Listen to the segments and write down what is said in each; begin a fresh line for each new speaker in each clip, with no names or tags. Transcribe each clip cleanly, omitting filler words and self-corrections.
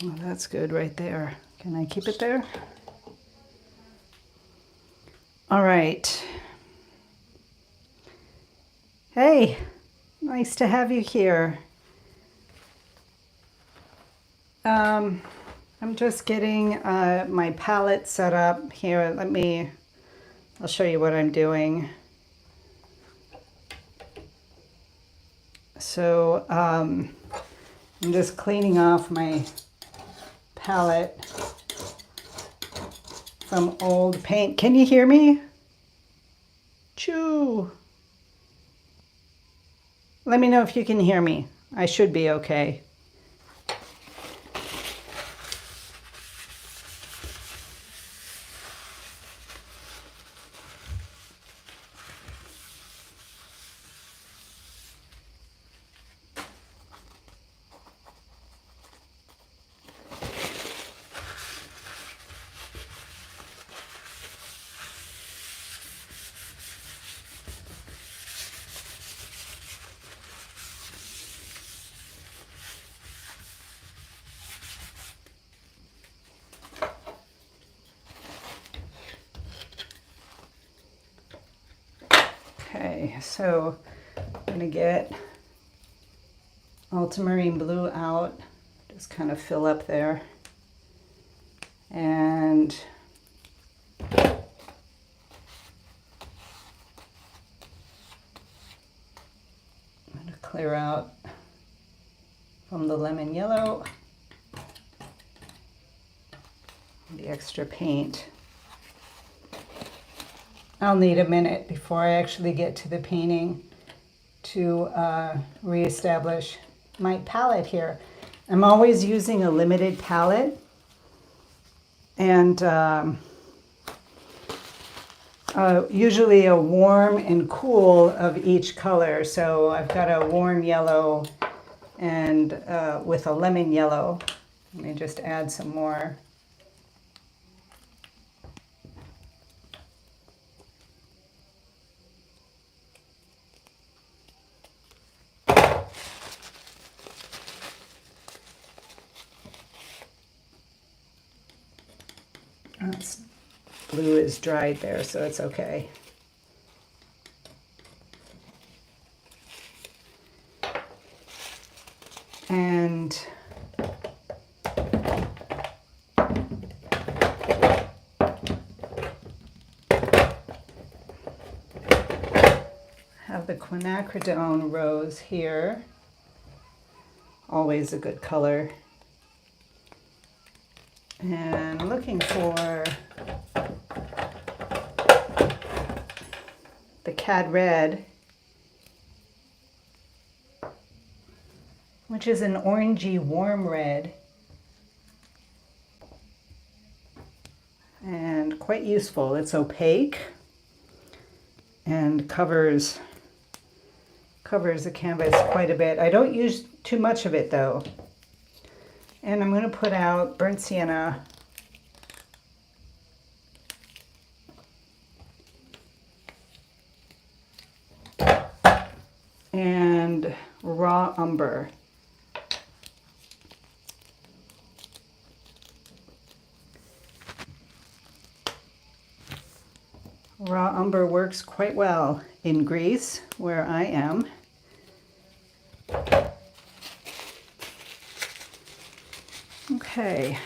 Well, that's good right there. Can I keep it there? All right. Hey, nice to have you here. I'm just getting my palette set up here. I'll show you what I'm doing. So I'm just cleaning off my palette from old paint. Can you hear me? Choo. Let me know if you can hear me. I should be okay. Okay, so I'm gonna get ultramarine blue out, just kind of fill up there. And I'm gonna clear out from the lemon yellow the extra paint. I'll need a minute before I actually get to the painting to reestablish my palette here. I'm always using a limited palette, and usually a warm and cool of each color. So I've got a warm yellow and with a lemon yellow. Let me just add some more. Blue is dried there, so it's okay. And have the quinacridone rose here. Always a good color. And looking for the Cad Red, which is an orangey warm red and quite useful. It's opaque and covers the canvas quite a bit. I don't use too much of it though. And I'm going to put out burnt sienna and raw umber. Raw umber works quite well in Greece, where I am. Okay,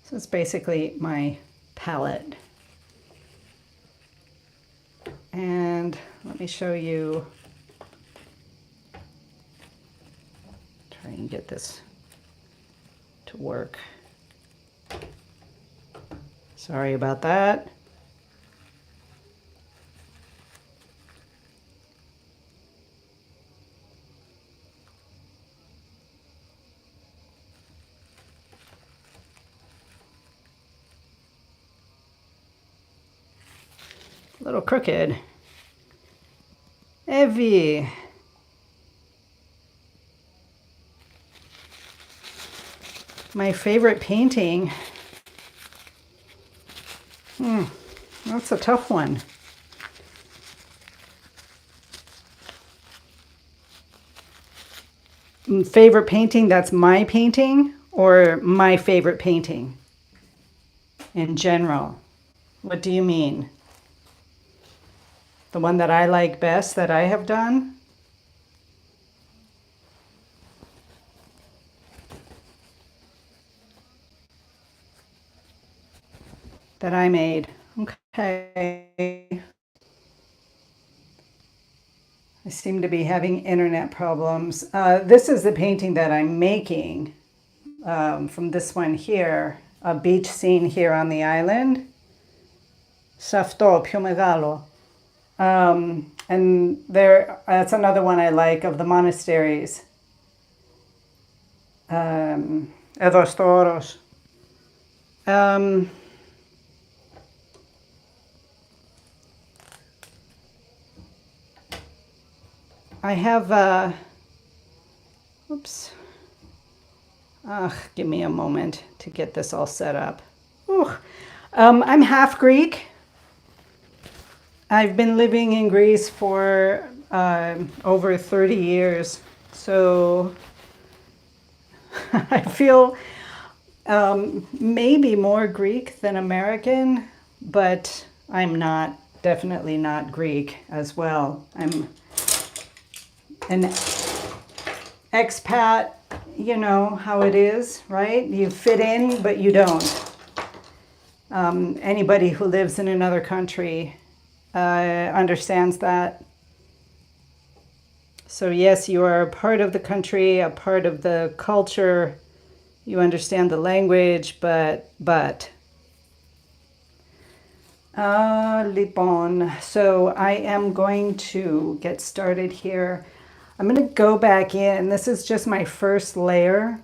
so it's basically my palette. And let me show you, try and get this to work. Sorry about that. A little crooked. Evie. My favorite painting. That's a tough one. favorite painting, that's my painting, or my favorite painting in general? What do you mean? The one that I like best that I have done? That I made. Okay. I seem to be having internet problems. This is the painting that I'm making from this one here, a beach scene here on the island. Safto, più megalo. And that's another one I like of the monasteries. Edos toros. I have, oops. Give me a moment to get this all set up. I'm half Greek. I've been living in Greece for over 30 years. So I feel maybe more Greek than American, but I'm not, definitely not Greek as well. I'm an expat, you know how it is, right? You fit in, but you don't. Anybody who lives in another country understands that. So yes, you are a part of the country, a part of the culture. You understand the language, but. Lipon. So I am going to get started here. I'm going to go back in. This is just my first layer,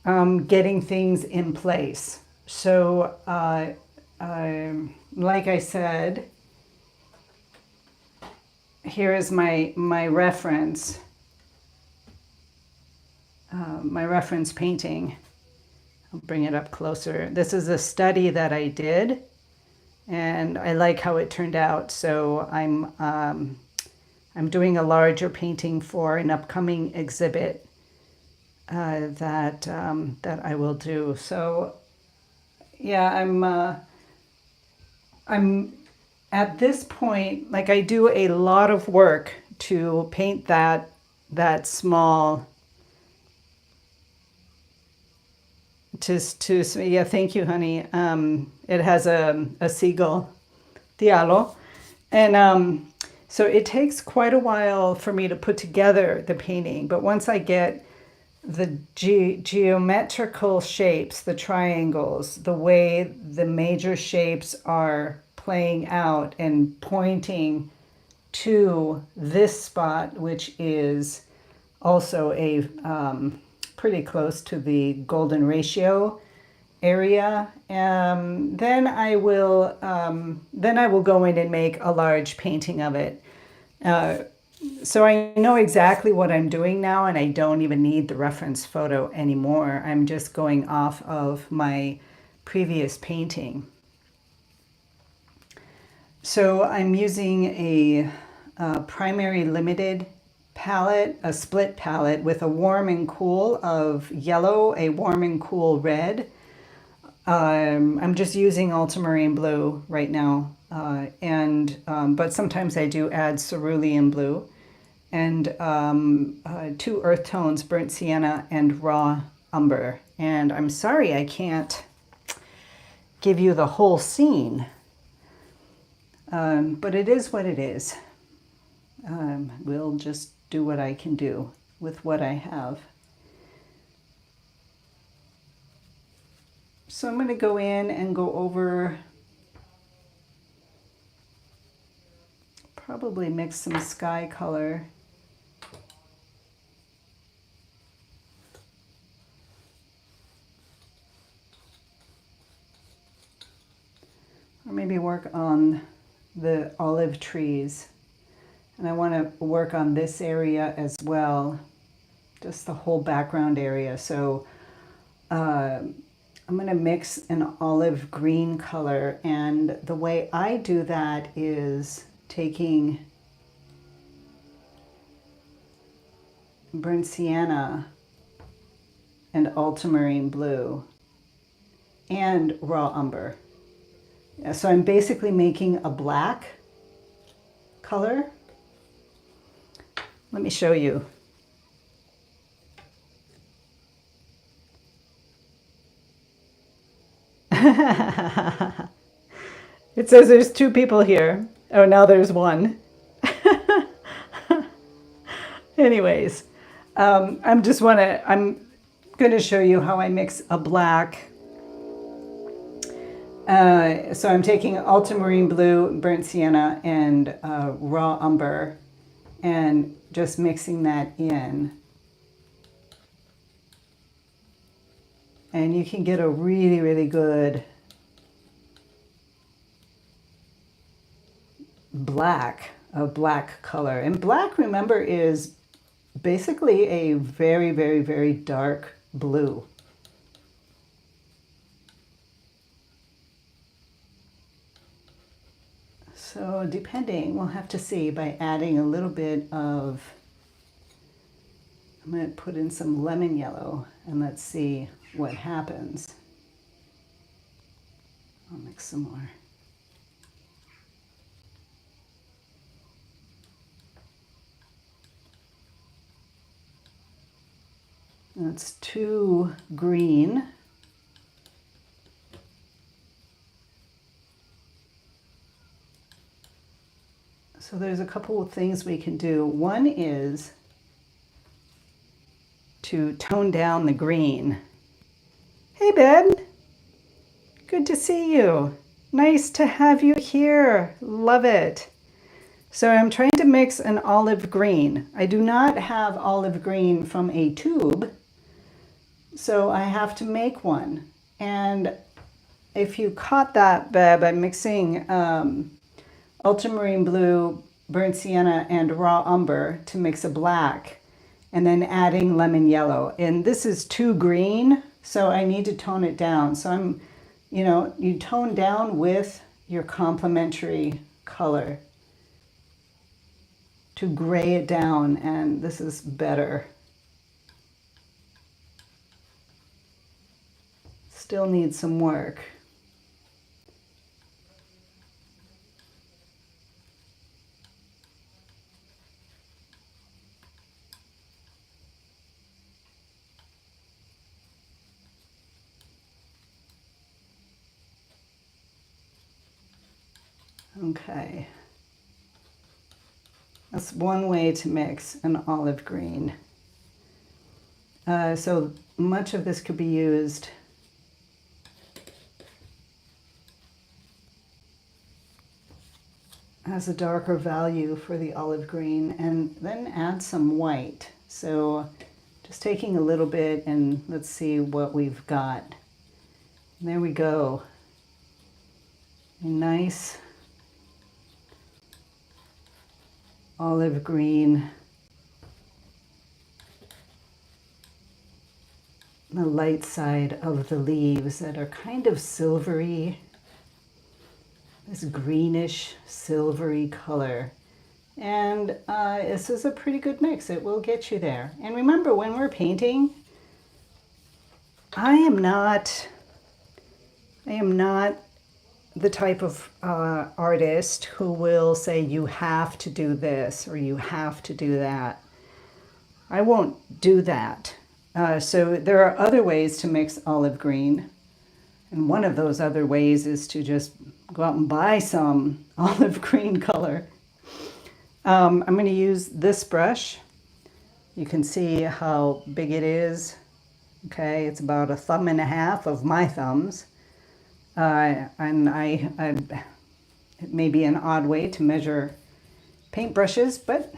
getting things in place. So, like I said, here is my reference, my reference painting. I'll bring it up closer. This is a study that I did, and I like how it turned out. So I'm doing a larger painting for an upcoming exhibit that I will do. So yeah, I'm at this point, like I do a lot of work to paint that small. Yeah, thank you, honey. It has a seagull, Diallo, and so it takes quite a while for me to put together the painting, but once I get the geometrical shapes, the triangles, the way the major shapes are playing out and pointing to this spot, which is also a pretty close to the golden ratio area, then I will go in and make a large painting of it. So I know exactly what I'm doing now, and I don't even need the reference photo anymore. I'm just going off of my previous painting. So I'm using a primary limited palette, a split palette with a warm and cool of yellow, a warm and cool red. I'm just using ultramarine blue right now, but sometimes I do add cerulean blue, and two earth tones, burnt sienna and raw umber. And I'm sorry I can't give you the whole scene, but it is what it is. We'll just do what I can do with what I have. So I'm going to go in and go over, probably mix some sky color. Or maybe work on the olive trees. And I want to work on this area as well, just the whole background area. So I'm going to mix an olive green color, and the way I do that is taking burnt sienna and ultramarine blue and raw umber. So I'm basically making a black color. Let me show you. It says there's 2 people here. Oh, now there's 1. Anyways, I'm going to show you how I mix a black. So I'm taking ultramarine blue, burnt sienna, and raw umber, and just mixing that in. And you can get a really, really good black color. And black, remember, is basically a very, very, very dark blue. So depending, we'll have to see by adding a little bit of, I'm going to put in some lemon yellow and let's see what happens. I'll mix some more. That's too green. So there's a couple of things we can do. One is to tone down the green. Hey, Ben. Good to see you. Nice to have you here. Love it. So I'm trying to mix an olive green. I do not have olive green from a tube, so I have to make one. And if you caught that, Beb, I'm mixing ultramarine blue, burnt sienna, and raw umber to mix a black, and then adding lemon yellow. And this is too green, so I need to tone it down. So I'm, you tone down with your complementary color to gray it down, and this is better. Still needs some work. Okay. That's one way to mix an olive green. So much of this could be used as a darker value for the olive green, and then add some white. So just taking a little bit, and let's see what we've got. There we go. A nice olive green. The light side of the leaves that are kind of silvery, this greenish silvery color. And this is a pretty good mix. It will get you there. And remember, when we're painting, I am not the type of artist who will say you have to do this or you have to do that. I won't do that. So there are other ways to mix olive green. And one of those other ways is to just go out and buy some olive green color. I'm going to use this brush. You can see how big it is. Okay, it's about 1.5 thumbs of my thumbs. And it may be an odd way to measure paintbrushes, but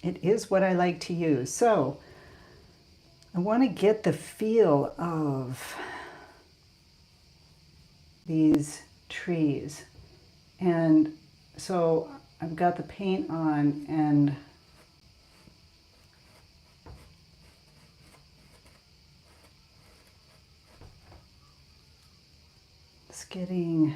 it is what I like to use. So I want to get the feel of these trees. And so I've got the paint on, and it's getting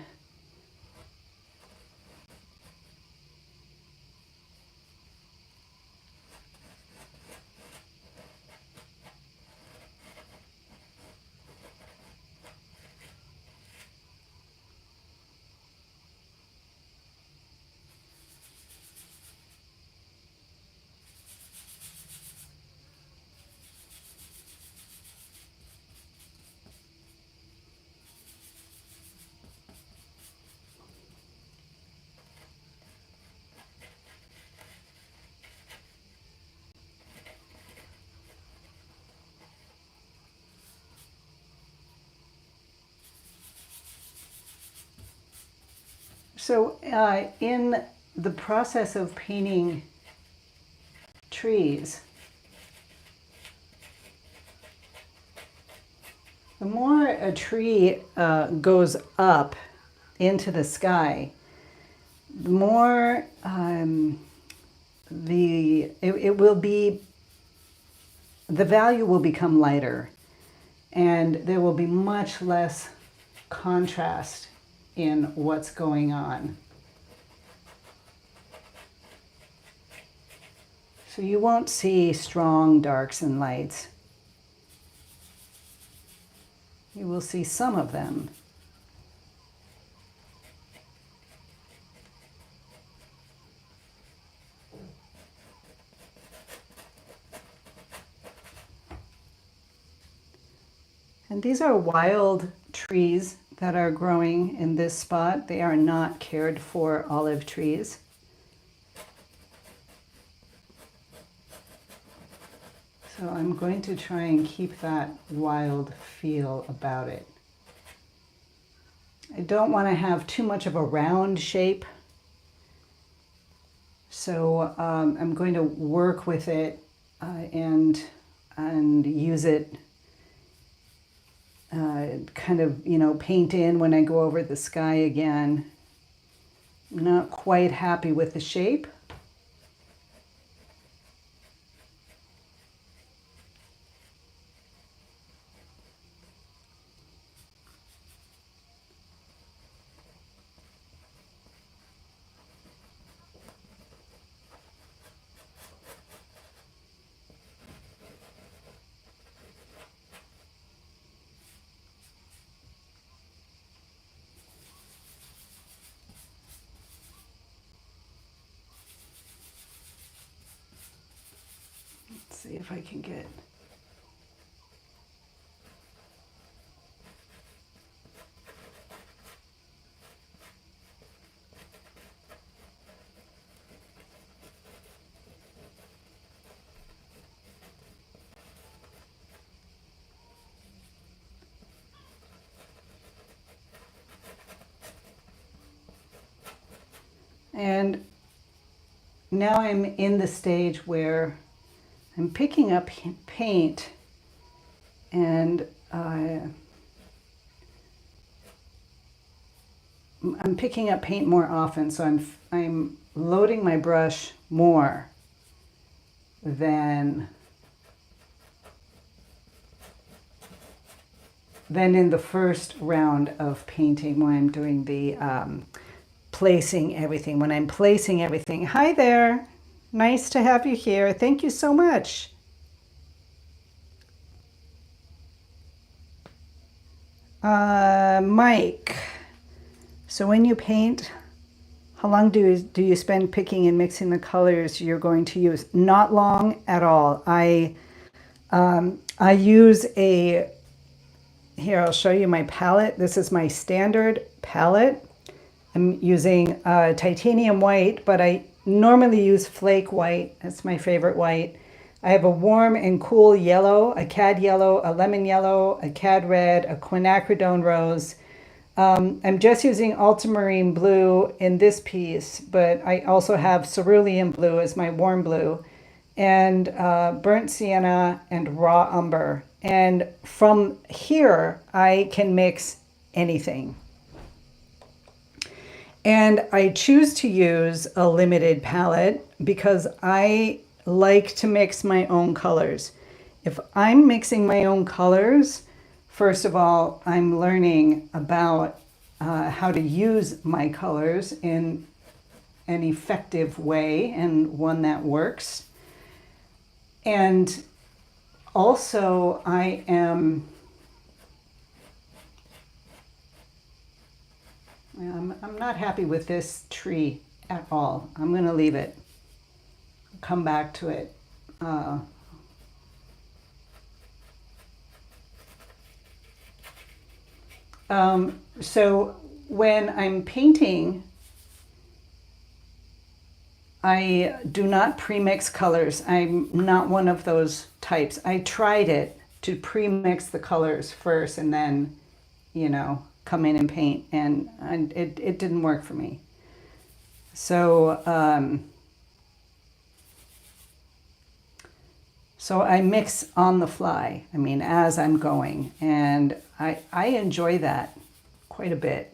So in the process of painting trees, the more a tree goes up into the sky, the more it will be, the value will become lighter, and there will be much less contrast in what's going on. So you won't see strong darks and lights. You will see some of them. And these are wild trees that are growing in this spot. They are not cared for olive trees. So I'm going to try and keep that wild feel about it. I don't want to have too much of a round shape. So I'm going to work with it and use it kind of, paint in when I go over the sky again. I'm not quite happy with the shape. See if I can get. And now I'm in the stage where I'm picking up paint and I'm picking up paint more often, so I'm loading my brush more than in the first round of painting when I'm doing the placing everything. When I'm placing everything, hi there. Nice to have you here. Thank you so much. Mike, so when you paint, how long do you spend picking and mixing the colors you're going to use? Not long at all. I use here, I'll show you my palette. This is my standard palette. I'm using titanium white, but I normally use flake white. That's my favorite white. I have a warm and cool yellow, a cad yellow, a lemon yellow, a cad red, a quinacridone rose. I'm just using ultramarine blue in this piece, but I also have cerulean blue as my warm blue, and burnt sienna and raw umber. And from here, I can mix anything. And I choose to use a limited palette because I like to mix my own colors. If I'm mixing my own colors, first of all, I'm learning about how to use my colors in an effective way and one that works. And also, I'm not happy with this tree at all. I'm going to leave it. Come back to it. So when I'm painting, I do not pre-mix colors. I'm not one of those types. I tried it to pre-mix the colors first and then, come in and paint, and it didn't work for me. So, so I mix on the fly, I mean, as I'm going, and I enjoy that quite a bit.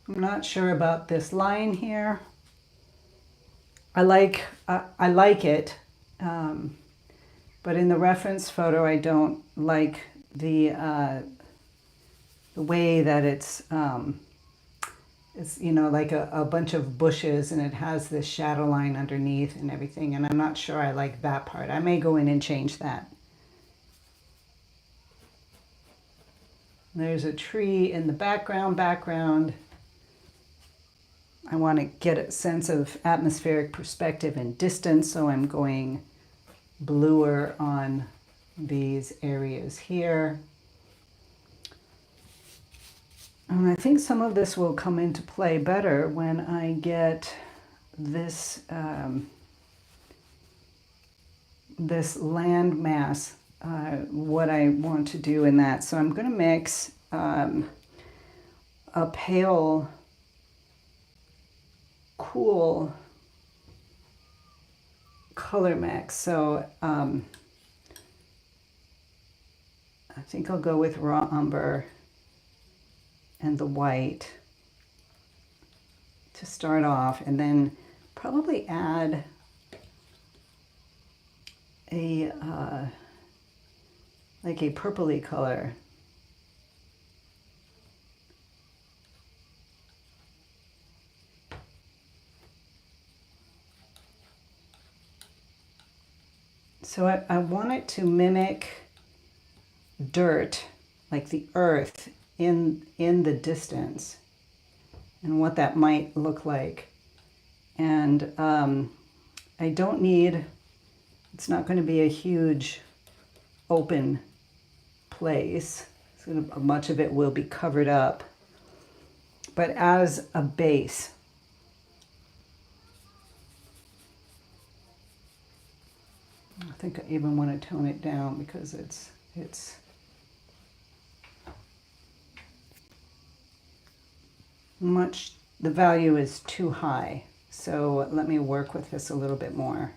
I'm not sure about this line here. I like it, but in the reference photo, I don't like the way that it's you know, like a bunch of bushes and it has this shadow line underneath and everything, and I'm not sure I like that part. I may go in and change that. There's a tree in the background. I want to get a sense of atmospheric perspective and distance, so I'm going bluer on these areas here. And I think some of this will come into play better when I get this, this land mass, what I want to do in that. So I'm going to mix a pale, cool color mix. So I think I'll go with raw umber and the white to start off, and then probably add a like a purpley color. So I want it to mimic dirt, like the earth in the distance, and what that might look like. And I don't need, it's not going to be a huge open place. So much of it will be covered up, but as a base. I think I even want to tone it down because it's much, the value is too high. So let me work with this a little bit more.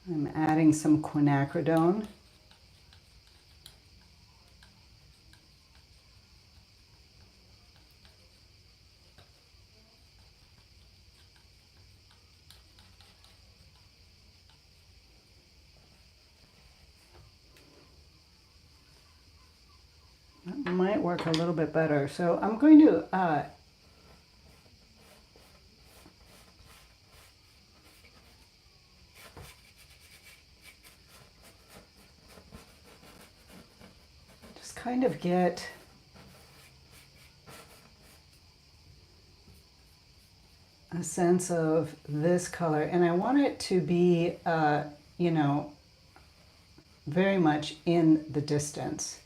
I'm adding some quinacridone. That might work a little bit better. So I'm going to just kind of get a sense of this color, and I want it to be, you know, very much in the distance.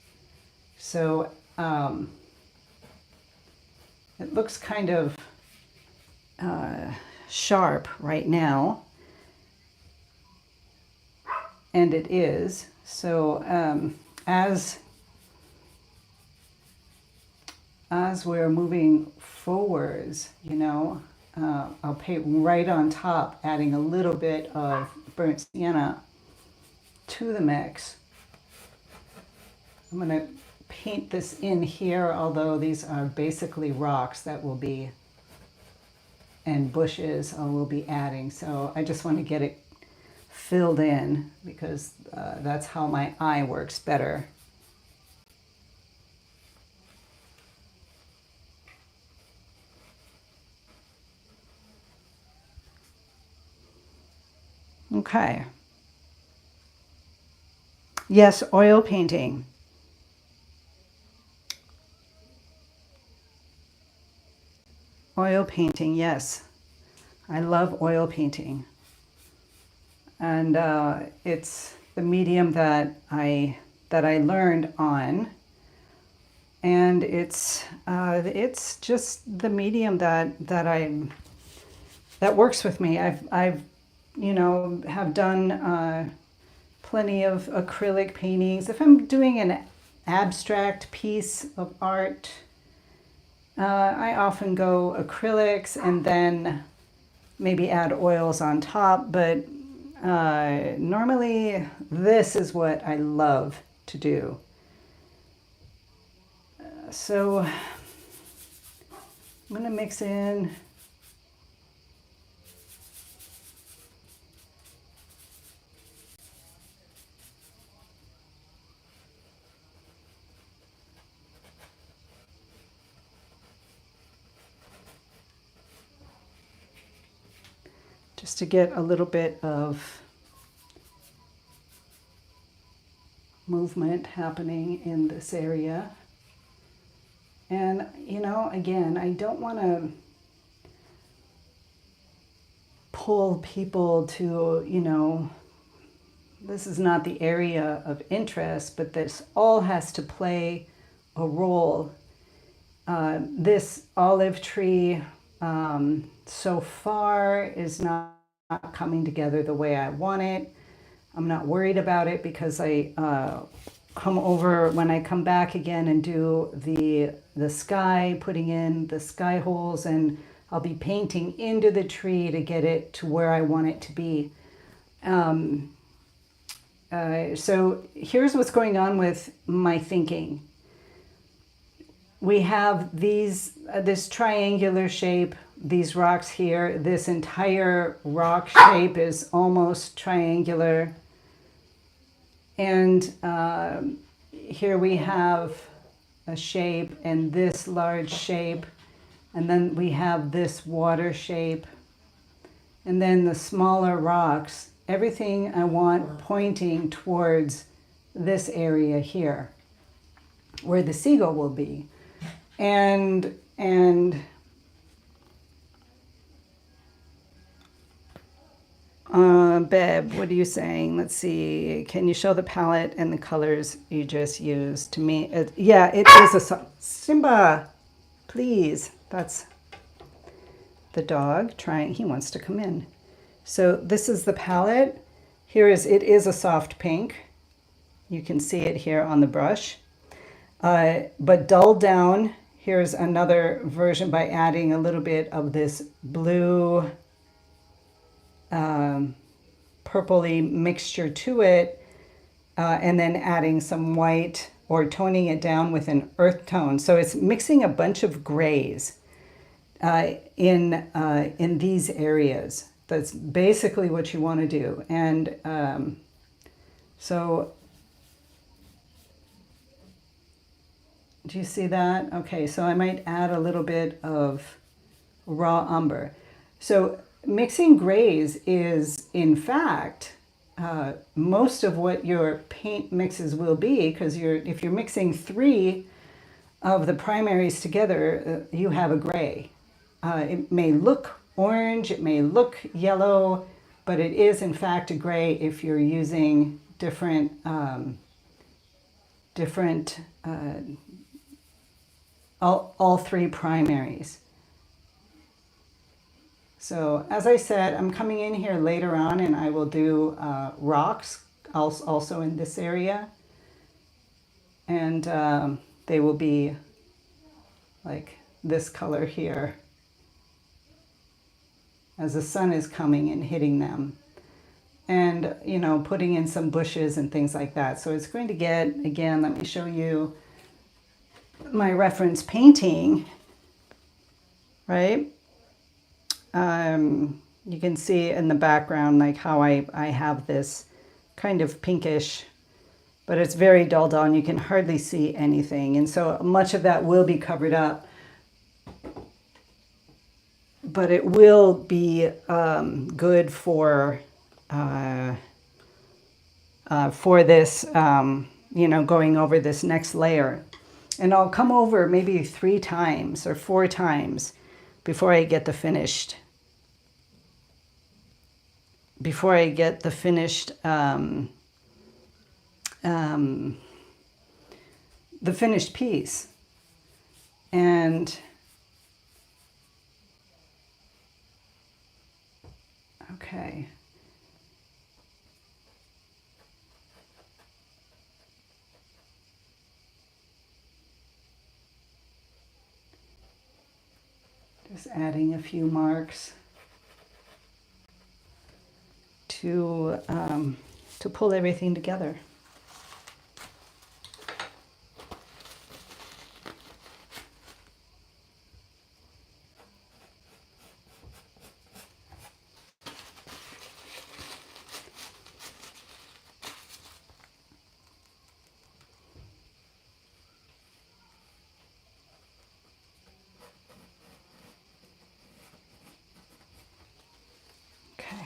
So it looks kind of sharp right now, and it is. So as we're moving forwards, you know, I'll paint right on top, adding a little bit of burnt sienna to the mix. I'm going to paint this in here, although these are basically rocks that will be, and bushes I will be adding. So I just want to get it filled in because that's how my eye works better. Okay. Yes, oil painting. Oil painting, yes. I love oil painting. And it's the medium that I learned on. and it's just the medium that works with me. I've have done plenty of acrylic paintings. If I'm doing an abstract piece of art, I often go acrylics and then maybe add oils on top, but normally this is what I love to do. So I'm going to mix in just to get a little bit of movement happening in this area. And, again, I don't want to pull people to, this is not the area of interest, but this all has to play a role. This olive tree so far is not coming together the way I want it. I'm not worried about it because I come over when I come back again and do the sky, putting in the sky holes, and I'll be painting into the tree to get it to where I want it to be. So here's what's going on with my thinking. We have this triangular shape, these rocks here. This entire rock shape is almost triangular. And here we have a shape and this large shape. And then we have this water shape. And then the smaller rocks. Everything I want pointing towards this area here, where the seagull will be. And Beb, what are you saying? Let's see. Can you show the palette and the colors you just used? To me, it is a Simba. Please, that's the dog trying. He wants to come in. So this is the palette. It is a soft pink. You can see it here on the brush. But dulled down, here's another version by adding a little bit of this blue, purpley mixture to it, and then adding some white or toning it down with an earth tone. So it's mixing a bunch of grays in these areas. That's basically what you want to do. And so do you see that? Okay, so I might add a little bit of raw umber. So mixing grays is, in fact, most of what your paint mixes will be, because if you're mixing 3 of the primaries together, you have a gray. It may look orange, it may look yellow, but it is, in fact, a gray if you're using different all 3 primaries. So as I said, I'm coming in here later on and I will do rocks also in this area. And they will be like this color here as the sun is coming and hitting them. And, putting in some bushes and things like that. So it's going to get, again, let me show you my reference painting, right? You can see in the background like how I have this kind of pinkish, but it's very dull down. You can hardly see anything. And so much of that will be covered up. But it will be good for this, going over this next layer. And I'll come over maybe 3 times or 4 times before I get the finished piece. And okay. Just adding a few marks to pull everything together. Okay.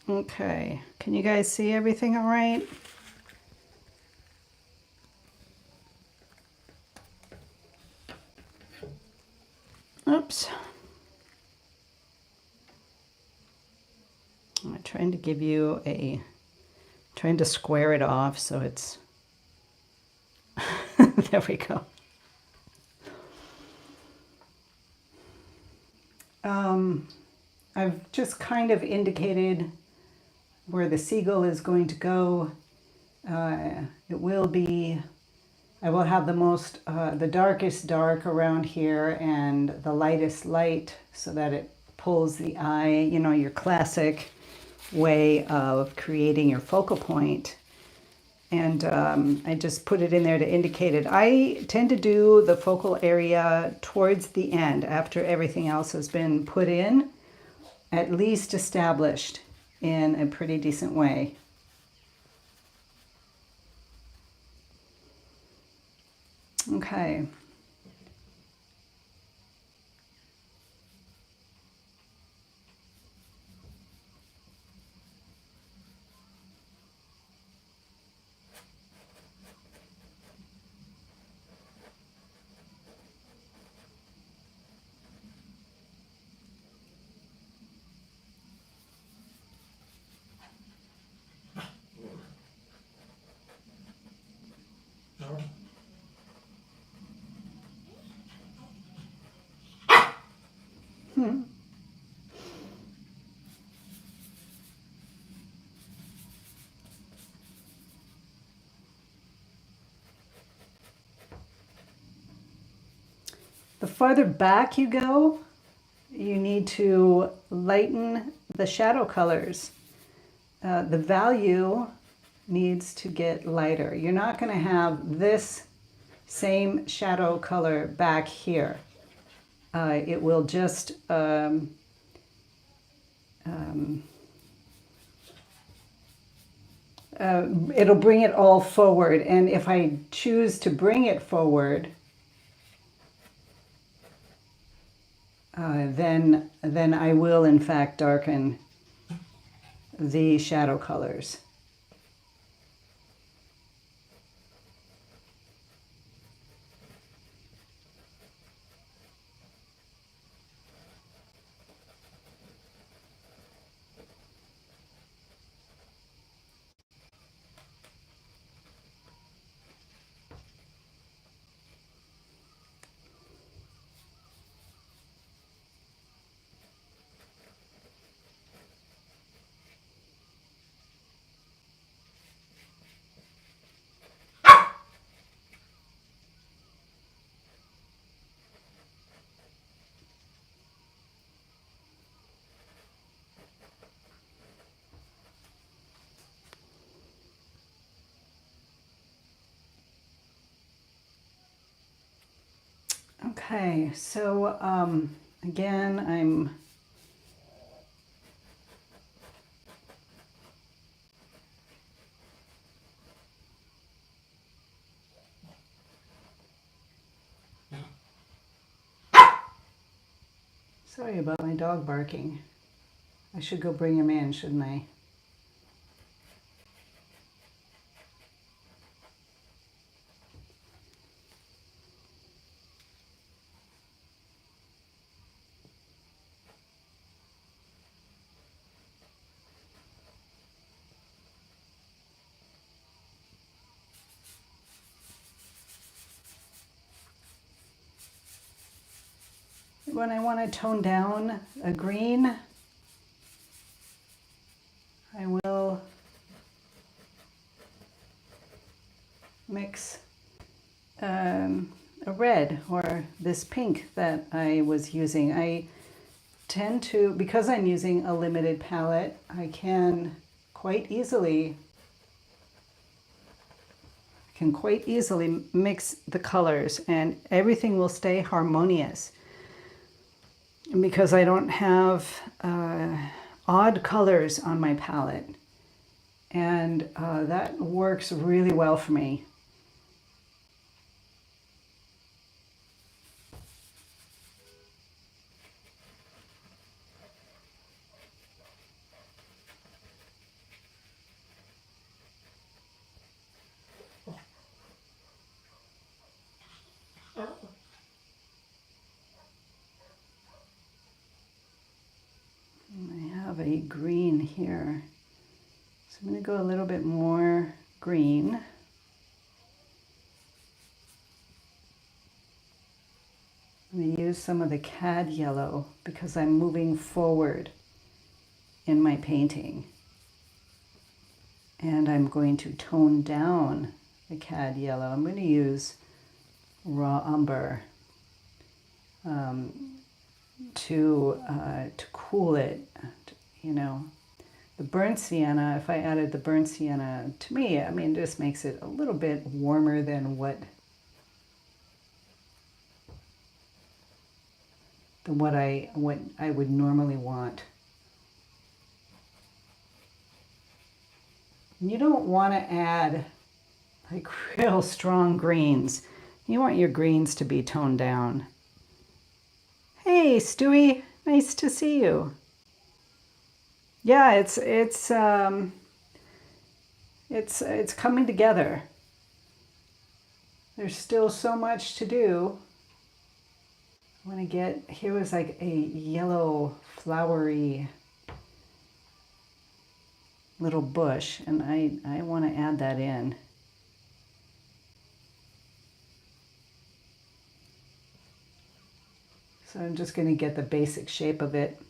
Okay, can you guys see everything all right? Oops. I'm trying to give you trying to square it off so it's, there we go. I've just kind of indicated where the seagull is going to go. It will be, I will have the darkest dark around here and the lightest light so that it pulls the eye, you know, your classic way of creating your focal point. And I just put it in there to indicate it. I tend to do the focal area towards the end after everything else has been put in, at least established in a pretty decent way. Okay. The farther back you go, you need to lighten the shadow colors. The value needs to get lighter. You're not going to have this same shadow color back here. It will just it'll bring it all forward. And if I choose to bring it forward, then I will in fact darken the shadow colors. Okay, so again, I'm sorry about my dog barking. I should go bring him in, shouldn't I? when I want to tone down a green, I will mix a red or this pink that I was using. I tend to, because I'm using a limited palette, I can quite easily mix the colors and everything will stay harmonious. And because I don't have odd colors on my palette, and that works really well for me. I have a green here, so I'm going to go a little bit more green. I'm going to use some of the cad yellow because I'm moving forward in my painting. And I'm going to tone down the cad yellow. I'm going to use raw umber to cool it. You know, the burnt sienna, if I added the burnt sienna, to me, I mean, just makes it a little bit warmer than what I would normally want. You don't want to add like real strong greens. You want your greens to be toned down. Hey, Stewie, nice to see you. Yeah, it's coming together. There's still so much to do. I want to get, here was like a yellow flowery little bush, and I want to add that in. So I'm just going to get the basic shape of it.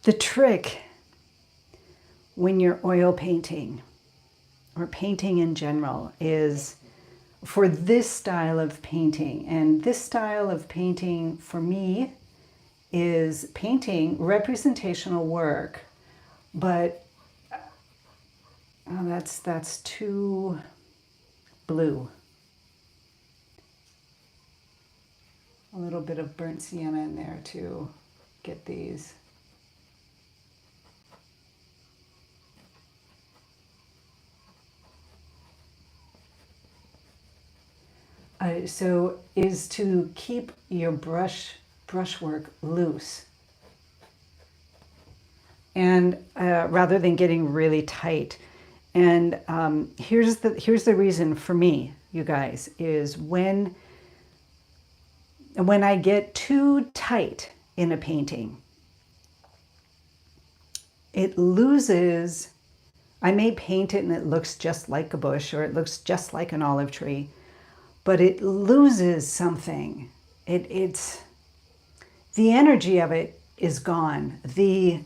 The trick when you're oil painting or painting in general is for this style of painting, and this style of painting for me is painting representational work, but oh, that's too blue. A little bit of burnt sienna in there to get these. So is to keep your brushwork loose, and rather than getting really tight. And here's the reason for me, you guys, is when I get too tight in a painting, it loses. I may paint it and it looks just like a bush or it looks just like an olive tree, but it loses something. It's the energy of it is gone. The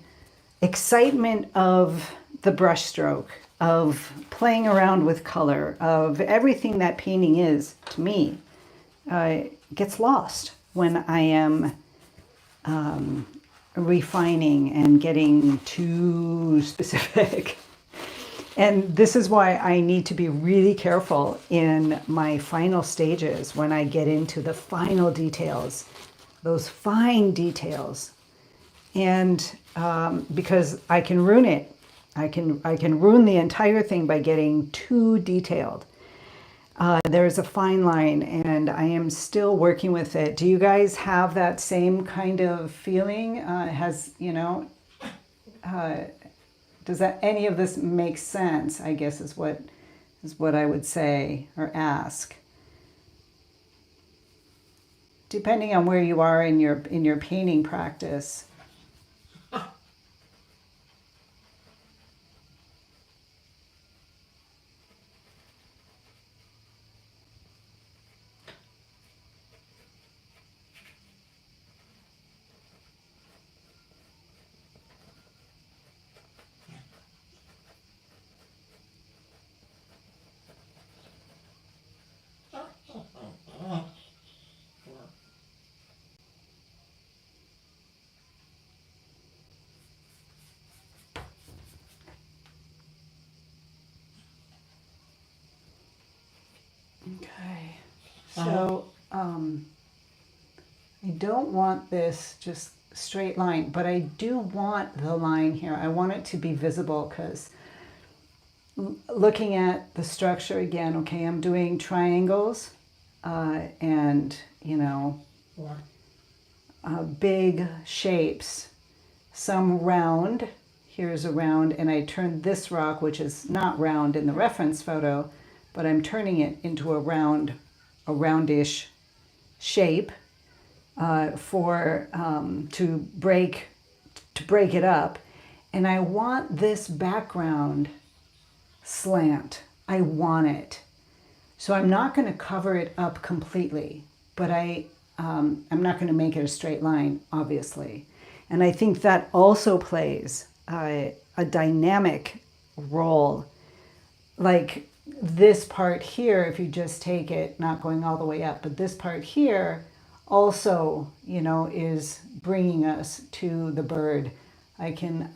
excitement of the brushstroke, of playing around with color, of everything that painting is to me, gets lost when I am refining and getting too specific. And this is why I need to be really careful in my final stages when I get into the final details, those fine details. And because I can ruin it. I can ruin the entire thing by getting too detailed. There's a fine line, and I am still working with it. Do you guys have that same kind of feeling? Does any of this make sense? I guess is what I would say or ask. Depending on where you are in your painting practice. So I don't want this just straight line, but I do want the line here. I want it to be visible because looking at the structure again, okay, I'm doing triangles and, you know, big shapes, some round. Here's a round, and I turned this rock, which is not round in the reference photo, but I'm turning it into a roundish shape to break it up. And I want this background slant. I want it. So I'm not going to cover it up completely, but I'm not going to make it a straight line, obviously. And I think that also plays a dynamic role. Like this part here, if you just take it, not going all the way up, but this part here also, you know, is bringing us to the bird. I can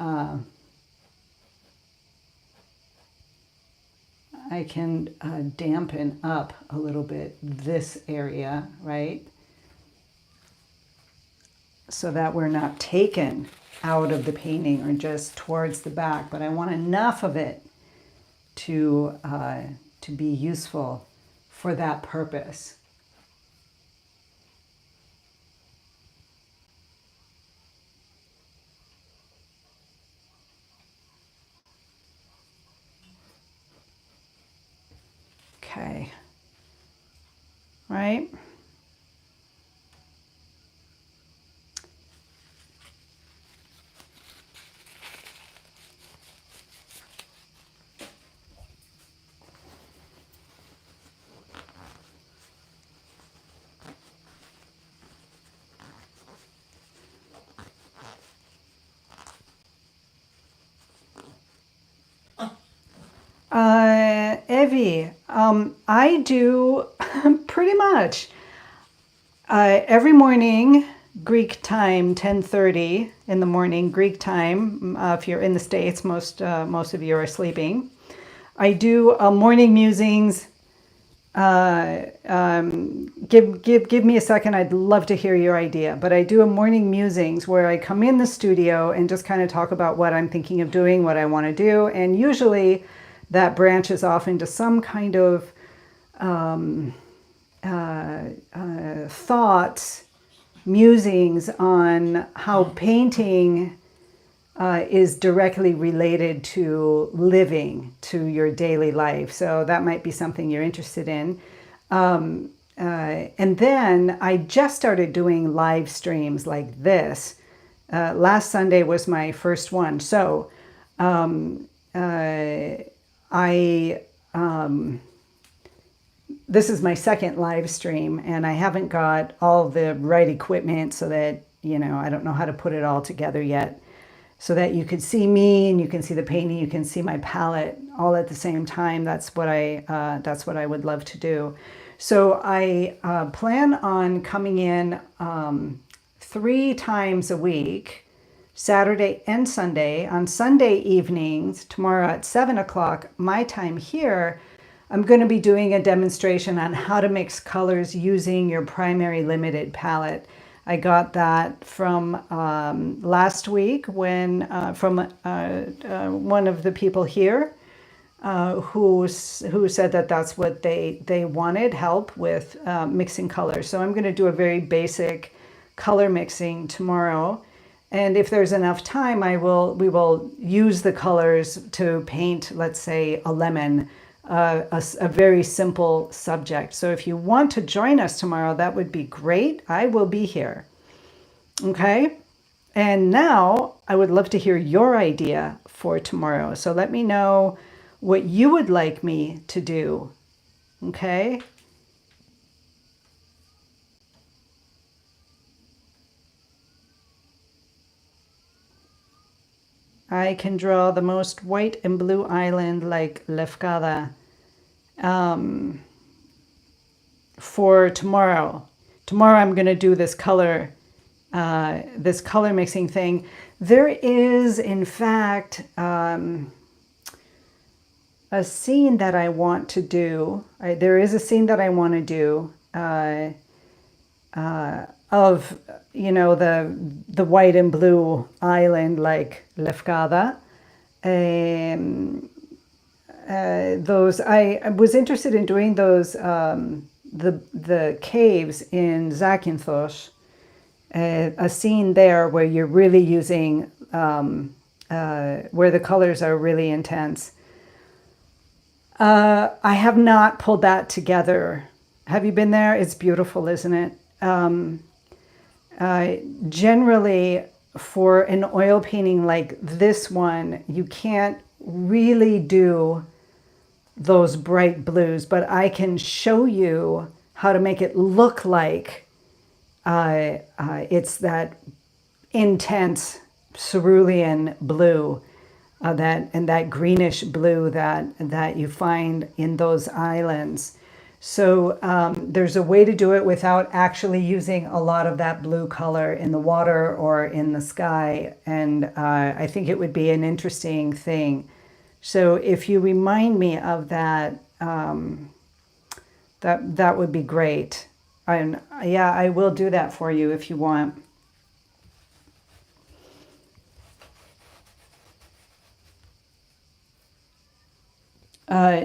dampen up a little bit this area, right? So that we're not taken out of the painting or just towards the back, but I want enough of it to be useful for that purpose. Okay, right? Evie, I do pretty much every morning, Greek time, 10:30 in the morning, Greek time. If you're in the States, most of you are sleeping. I do morning musings. Give me a second. I'd love to hear your idea. But I do a morning musings where I come in the studio and just kind of talk about what I'm thinking of doing, what I want to do, and usually that branches off into some kind of thoughts, musings on how painting is directly related to living, to your daily life. So that might be something you're interested in. And then I just started doing live streams like this. Last Sunday was my first one. So this is my second live stream, and I haven't got all the right equipment so that, you know, I don't know how to put it all together yet, so that you could see me and you can see the painting, you can see my palette all at the same time. That's what I would love to do. So I plan on coming in 3 times a week, Saturday and Sunday. On Sunday evenings, tomorrow at 7 o'clock, my time here, I'm going to be doing a demonstration on how to mix colors using your primary limited palette. I got that from last week when from one of the people here who said that that's what they wanted, help with mixing colors. So I'm going to do a very basic color mixing tomorrow. And if there's enough time, we will use the colors to paint, let's say, a lemon, a very simple subject. So if you want to join us tomorrow, that would be great. I will be here. Okay? And now I would love to hear your idea for tomorrow. So let me know what you would like me to do. Okay? I can draw the most white and blue island like Lefkada for tomorrow. Tomorrow I'm going to do this color mixing thing. There is, in fact, a scene that I want to do. There is a scene that I want to do uh, of, you know, the white and blue island like Lefkada. Um, those I was interested in doing those the caves in Zakynthos, a scene there where you're really using where the colors are really intense. I have not pulled that together. Have you been there? It's beautiful, isn't it? Generally, for an oil painting like this one, you can't really do those bright blues, but I can show you how to make it look like it's that intense cerulean blue, that greenish blue that you find in those islands. So there's a way to do it without actually using a lot of that blue color in the water or in the sky, and I think it would be an interesting thing. So if you remind me of that, that would be great. And yeah, I will do that for you if you want.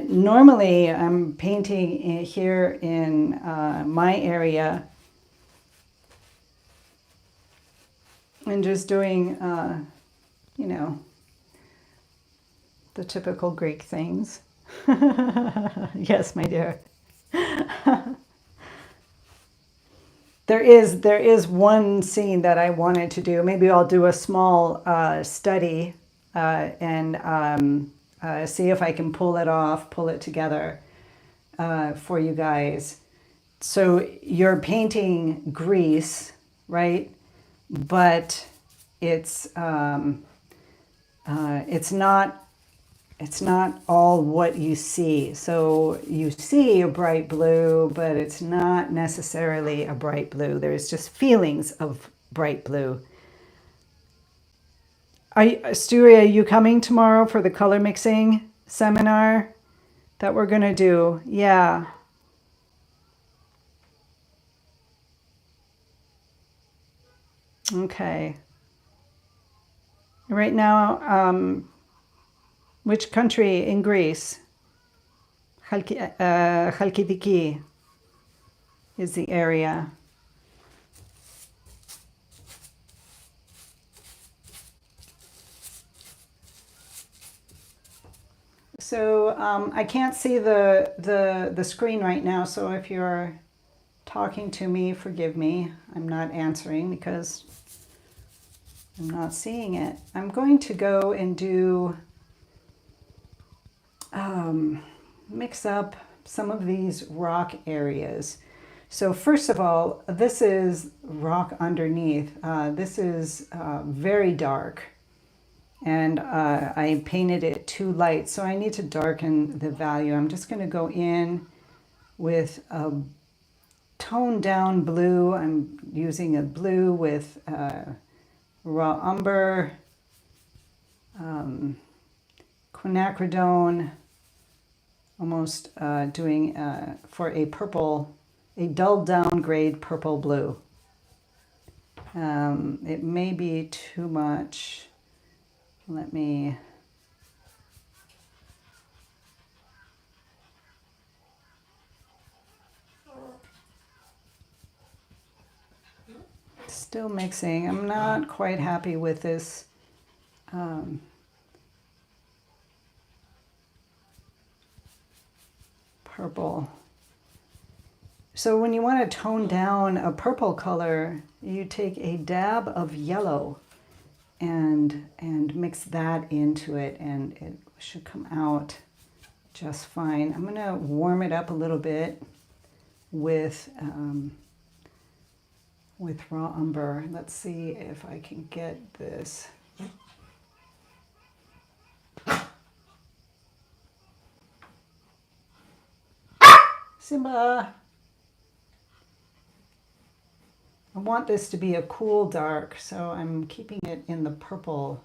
Normally, I'm painting here in my area and just doing, you know, the typical Greek things. Yes, my dear. There is one scene that I wanted to do. Maybe I'll do a small study and see if I can pull it off, pull it together for you guys. So you're painting Greece, right? But it's not it's not all what you see. So you see a bright blue, but it's not necessarily a bright blue. There's just feelings of bright blue. Stewie, are you coming tomorrow for the color mixing seminar that we're going to do? Yeah. Okay. Right now, which country in Greece? Chalkidiki is the area. So I can't see the screen right now, so if you're talking to me, forgive me. I'm not answering because I'm not seeing it. I'm going to go and do mix up some of these rock areas. So first of all, this is rock underneath. This is very dark, and I painted it too light, so I need to darken the value. I'm just going to go in with a toned down blue. I'm using a blue with raw umber, quinacridone, almost doing for a purple, a dull down grade purple blue. It may be too much. Let me... Still mixing. I'm not quite happy with this purple. So when you want to tone down a purple color, you take a dab of yellow and mix that into it, and it should come out just fine. I'm going to warm it up a little bit with raw umber. Let's see if I can get this. Simba! I want this to be a cool dark, so I'm keeping it in the purple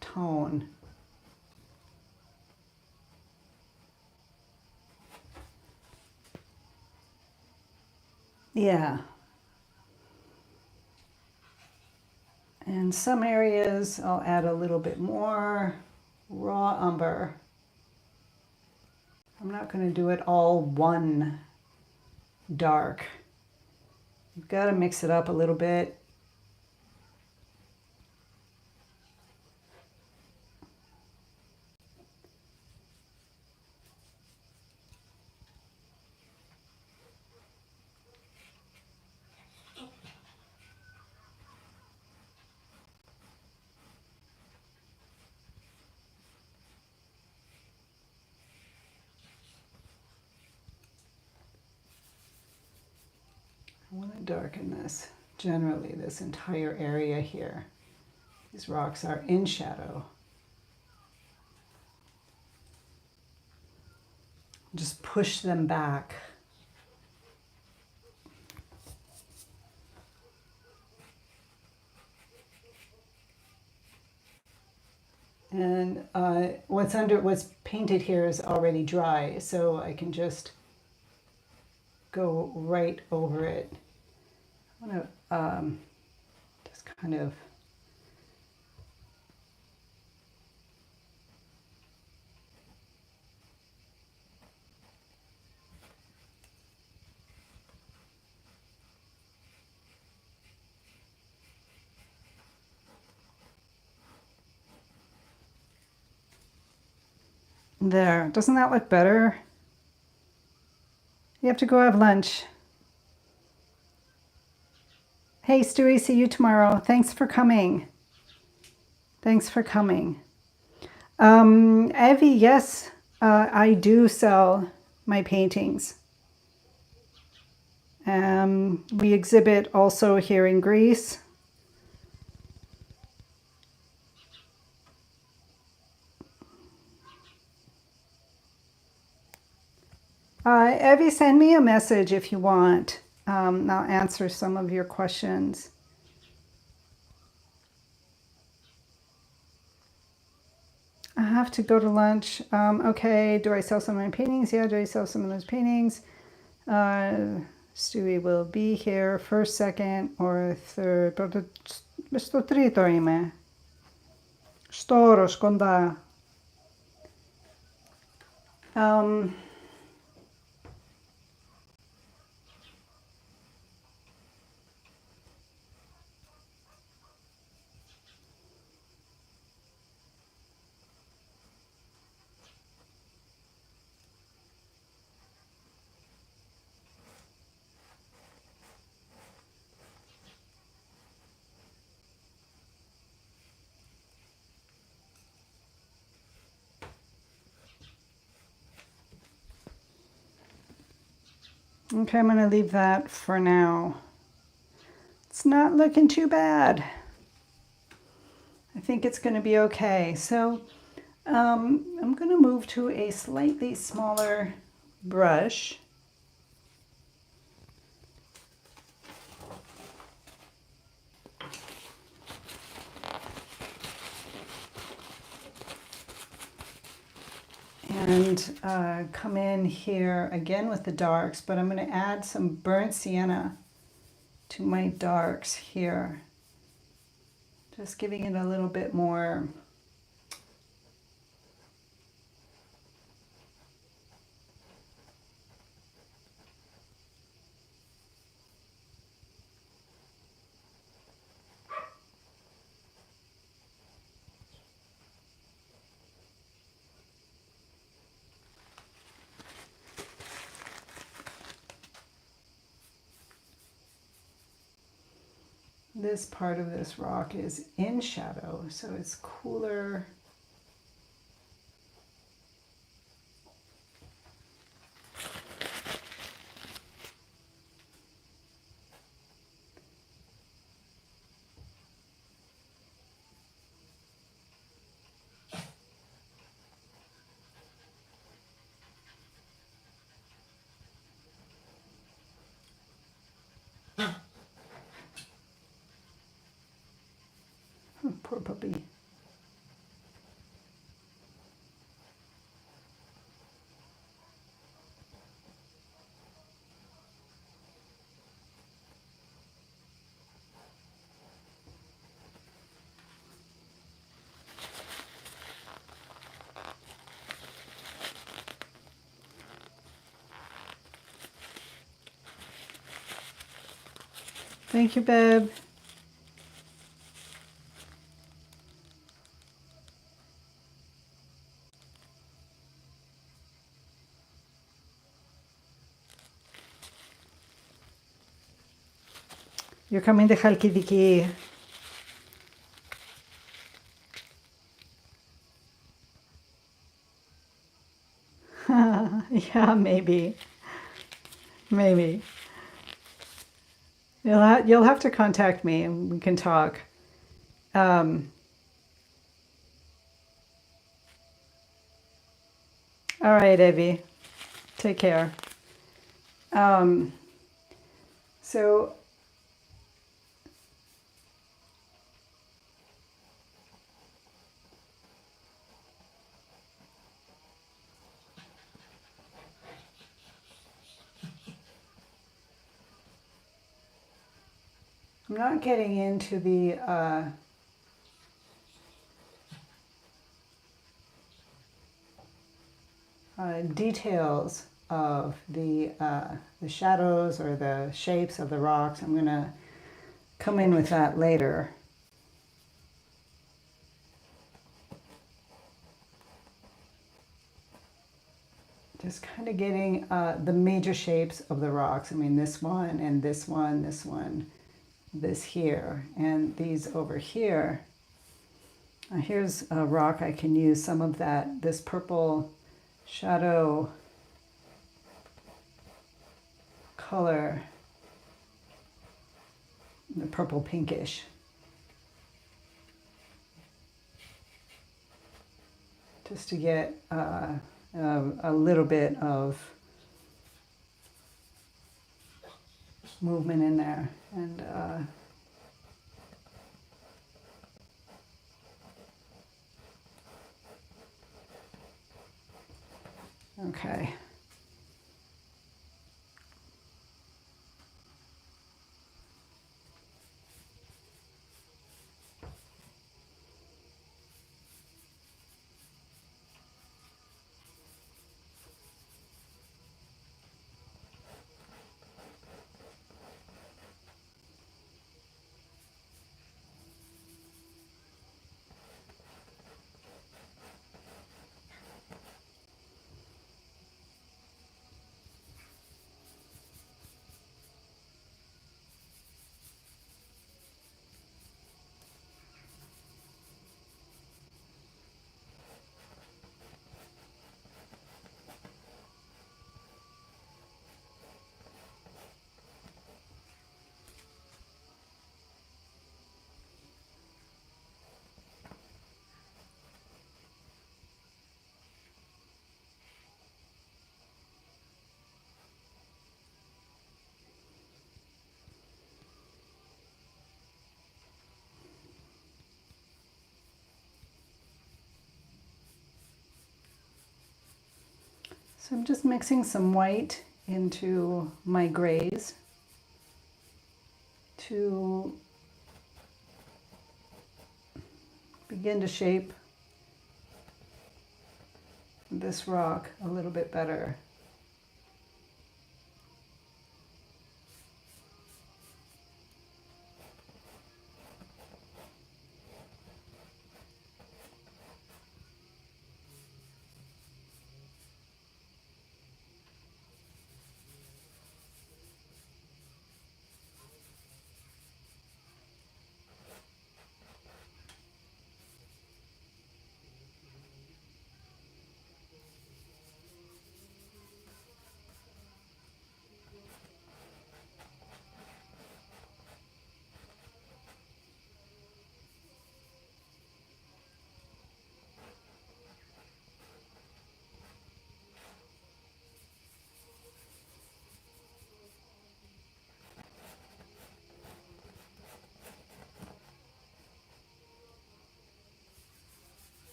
tone. Yeah. And some areas I'll add a little bit more raw umber. I'm not going to do it all one dark. You've got to mix it up a little bit. I want to darken this, generally this entire area here. These rocks are in shadow. Just push them back. And what's painted here is already dry, so I can just go right over it. I want to just kind of there. Doesn't that look better? You have to go have lunch. Hey, Stewie, see you tomorrow. Thanks for coming. Thanks for coming. Evie, yes, I do sell my paintings. We exhibit also here in Greece. Evie, send me a message if you want. I'll answer some of your questions. I have to go to lunch. Okay, do I sell some of my paintings? Yeah, do I sell some of those paintings? Stewie will be here first, second, or third. Στο τρίτο είμαι. Στο όρος, κοντά. Okay, I'm going to leave that for now. It's not looking too bad. I think it's going to be okay. So I'm going to move to a slightly smaller brush. And come in here again with the darks, but I'm going to add some burnt sienna to my darks here. Just giving it a little bit more this part of this rock is in shadow, so it's cooler. Poor puppy. Thank you, babe. You're coming to Khalkidiki. Yeah, maybe. Maybe. You'll have to contact me and we can talk. Um, all right, Evie. Take care. Um, so I'm not getting into the details of the shadows or the shapes of the rocks. I'm gonna come in with that later. Just kind of getting the major shapes of the rocks. I mean, this one and this one, this one, this here, and these over here. Here's a rock I can use some of that, this purple shadow color, the purple pinkish. Just to get a little bit of movement in there. And okay. So I'm just mixing some white into my grays to begin to shape this rock a little bit better.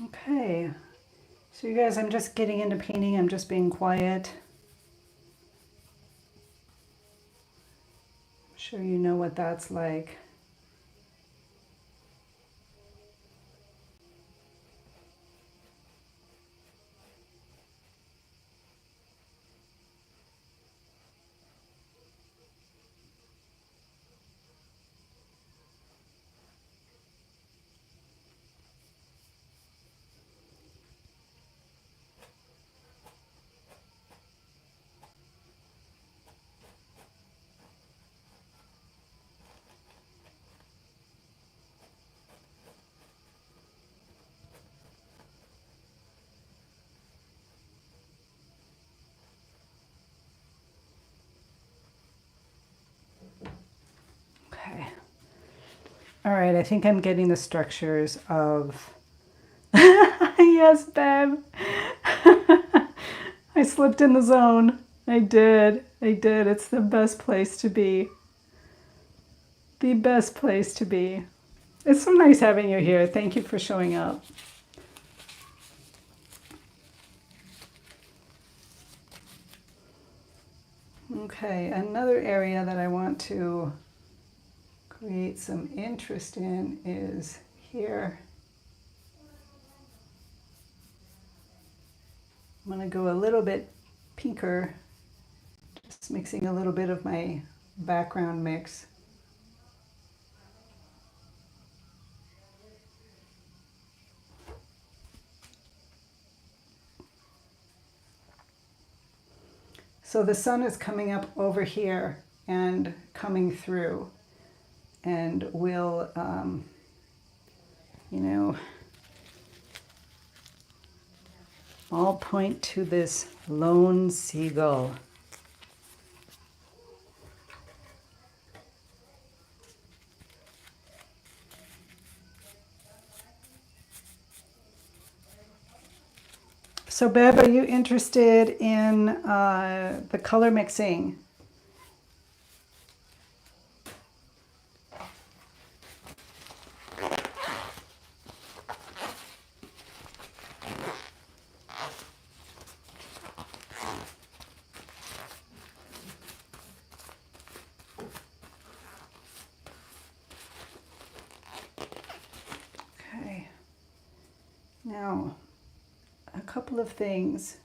Okay, so you guys, I'm just getting into painting. I'm just being quiet. I'm sure you know what that's like. Okay. All right, I think I'm getting the structures of... Yes, babe. I slipped in the zone. I did. I did. It's the best place to be. The best place to be. It's so nice having you here. Thank you for showing up. Okay, another area that I want to create some interest in is here. I'm going to go a little bit pinker, just mixing a little bit of my background mix. So the sun is coming up over here and coming through, and will, you know, all point to this lone seagull. So Bev, are you interested in the color mixing? Okay. Now, a couple of things.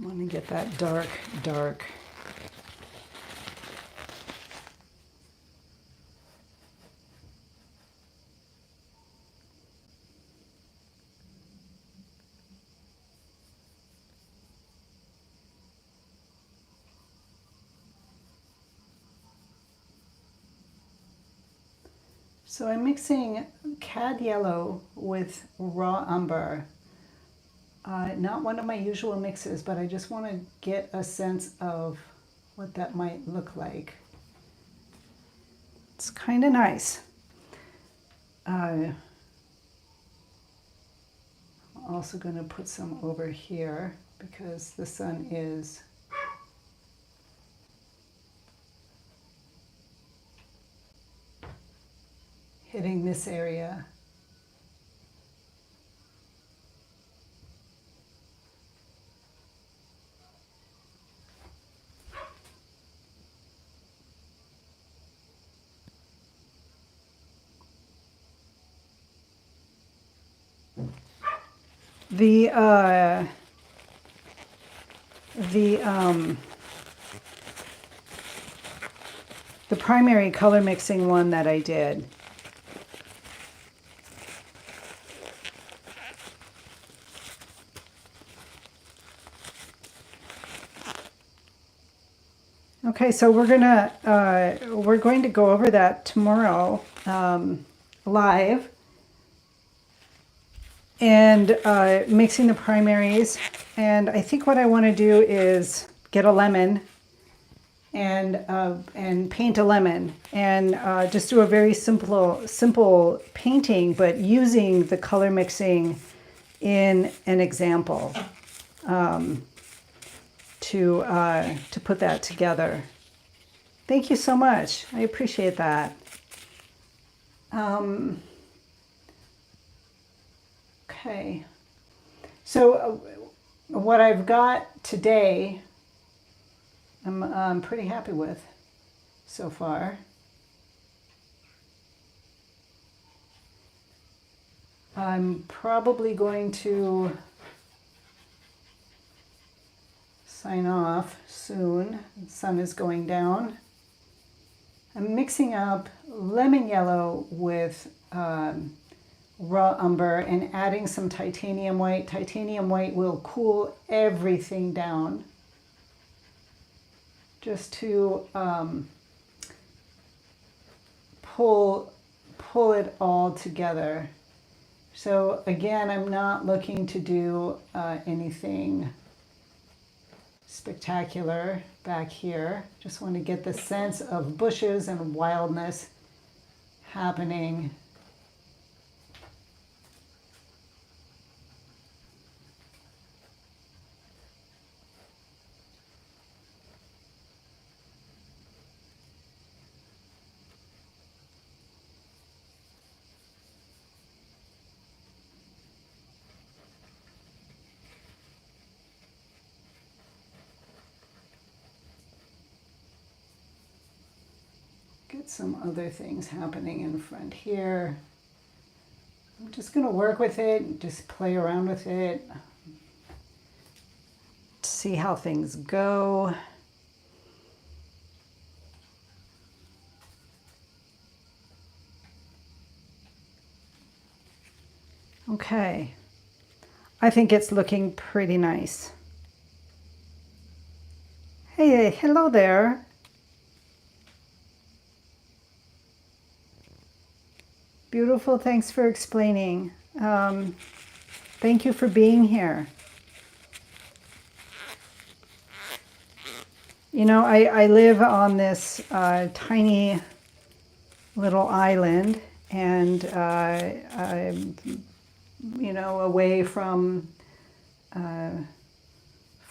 I want to get that dark, dark. So I'm mixing cad yellow with raw umber. Not one of my usual mixes, but I just want to get a sense of what that might look like. It's kind of nice. I'm also going to put some over here because the sun is hitting this area. The primary color mixing one that I did, okay, so we're going to go over that tomorrow. live and mixing the primaries. And I think what I want to do is get a lemon and paint a lemon and just do a very simple painting, but using the color mixing in an example to put that together. Thank you so much. I appreciate that. Okay. So what I've got today, I'm pretty happy with so far. I'm probably going to sign off soon. The sun is going down. I'm mixing up lemon yellow with raw umber and adding some titanium white. Titanium white will cool everything down, just to pull it all together. So again, I'm not looking to do anything spectacular back here. Just want to get the sense of bushes and wildness happening. Get some other things happening in front here. I'm just going to work with it, just play around with it, see how things go. Okay, I think it's looking pretty nice. Hey, hello there. Beautiful, thanks for explaining. Thank you for being here. You know, I live on this tiny little island, and I'm, you know, away from the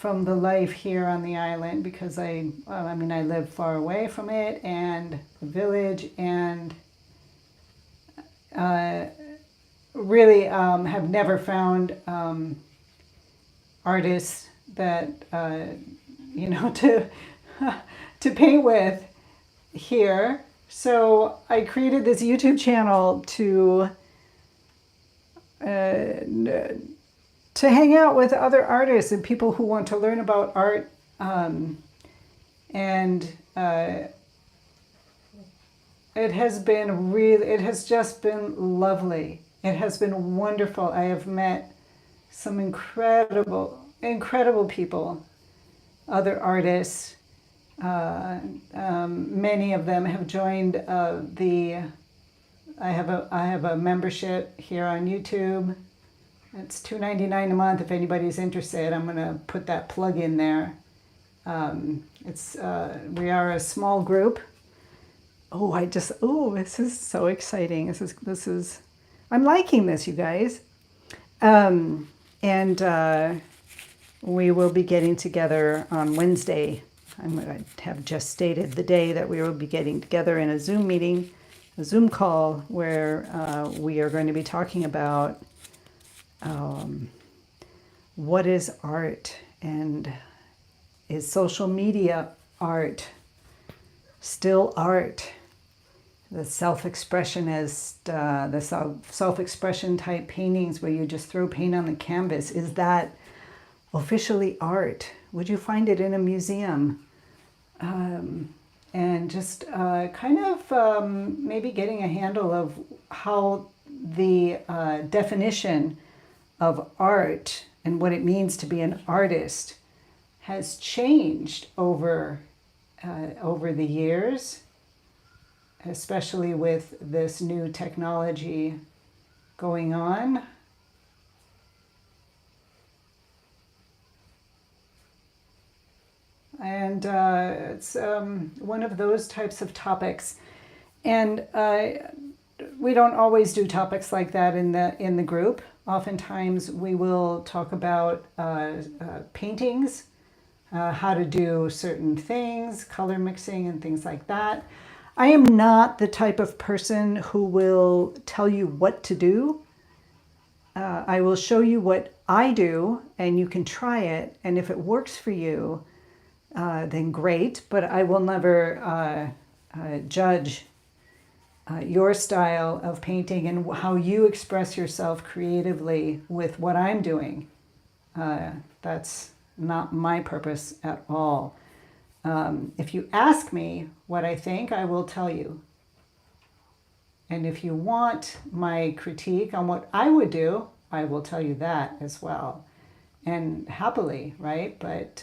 life here on the island, because I mean, I live far away from it and the village, and really have never found artists that you know, to paint with here. So I created this YouTube channel to hang out with other artists and people who want to learn about art, and it has been it has just been lovely. It has been wonderful. I have met some incredible people, other artists. Many of them have joined I have a membership here on YouTube. It's $2.99 a month. If anybody's interested, I'm going to put that plug in there. We are a small group. This is so exciting. This is, I'm liking this, you guys. And we will be getting together on Wednesday. I have just stated the day that we will be getting together in a Zoom meeting, a Zoom call, where we are going to be talking about what is art, and is social media art still art? The self-expressionist, the self-expression type paintings where you just throw paint on the canvas, is that officially art? Would you find it in a museum? And just kind of maybe getting a handle of how the definition of art and what it means to be an artist has changed over the years. especially with this new technology going on. And it's one of those types of topics. And we don't always do topics like that in the group. Oftentimes we will talk about paintings, how to do certain things, color mixing and things like that. I am not the type of person who will tell you what to do. I will show you what I do and you can try it. And if it works for you, then great. But I will never judge your style of painting and how you express yourself creatively with what I'm doing. That's not my purpose at all. If you ask me what I think, I will tell you. And if you want my critique on what I would do, I will tell you that as well. And happily, right? But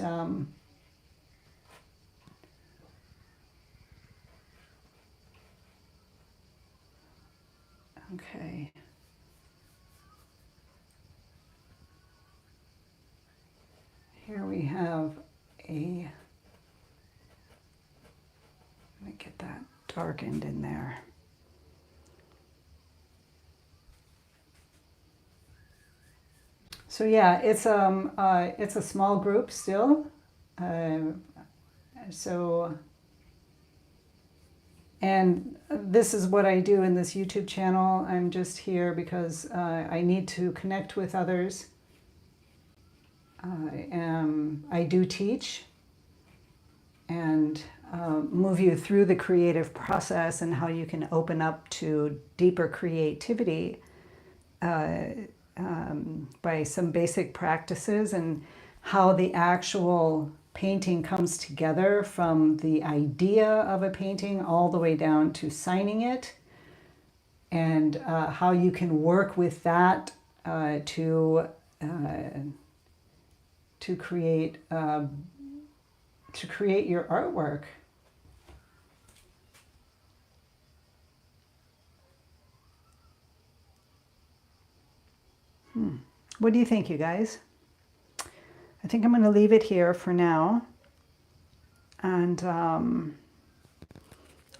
okay. Here we have a, let me get that darkened in there. So yeah, it's a small group still. And this is what I do in this YouTube channel. I'm just here because I need to connect with others. I do teach and move you through the creative process and how you can open up to deeper creativity by some basic practices and how the actual painting comes together from the idea of a painting all the way down to signing it, and how you can work with that to create your artwork. What do you think, you guys? I think I'm going to leave it here for now. And I'll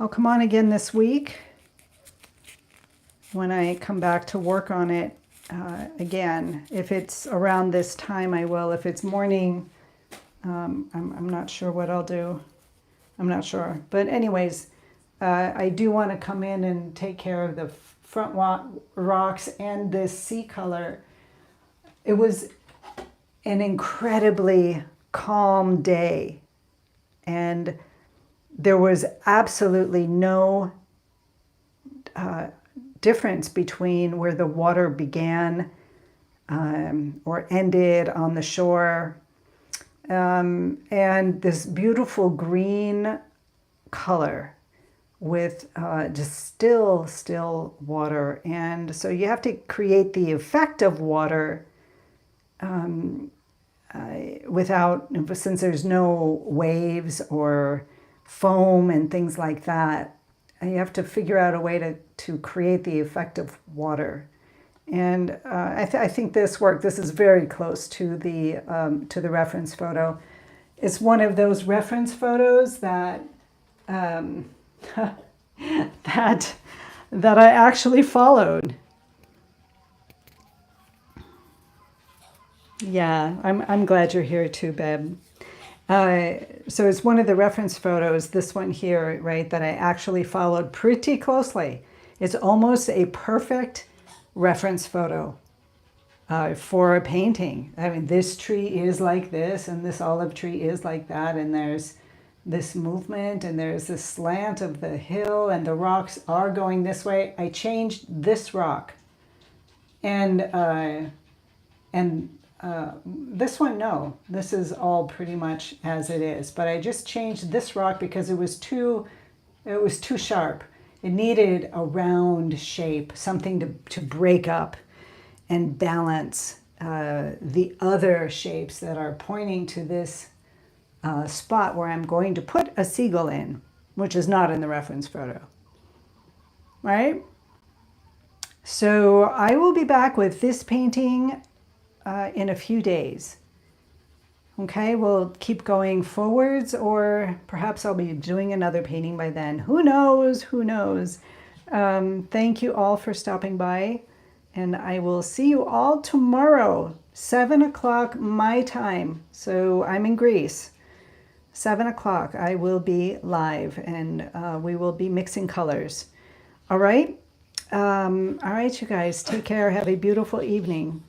come on again this week when I come back to work on it again. If it's around this time, I will. If it's morning, I'm not sure what I'll do. I'm not sure. But anyways, I do want to come in and take care of the front rocks and this sea color. It was an incredibly calm day, and there was absolutely no difference between where the water began or ended on the shore, and this beautiful green color with just still water. And so you have to create the effect of water without, since there's no waves or foam and things like that, you have to figure out a way to create the effect of water. And I think this worked. This is very close to the reference photo. It's one of those reference photos that that I actually followed. Yeah, I'm glad you're here too, Beb. So it's one of the reference photos, this one here, right, that I actually followed pretty closely. It's almost a perfect reference photo for a painting. I mean, this tree is like this, and this olive tree is like that, and there's this movement, and there's this slant of the hill, and the rocks are going this way. I changed this rock, and this one, no, this is all pretty much as it is. But I just changed this rock because it was too sharp. It needed a round shape, something to break up and balance the other shapes that are pointing to this spot where I'm going to put a seagull in, which is not in the reference photo. right? So I will be back with this painting in a few days. Okay, we'll keep going forwards, or perhaps I'll be doing another painting by then. Who knows? Who knows? Thank you all for stopping by, and I will see you all tomorrow, 7 o'clock my time. So I'm in Greece. 7 o'clock, I will be live, and we will be mixing colors. All right? All right, you guys, take care. Have a beautiful evening.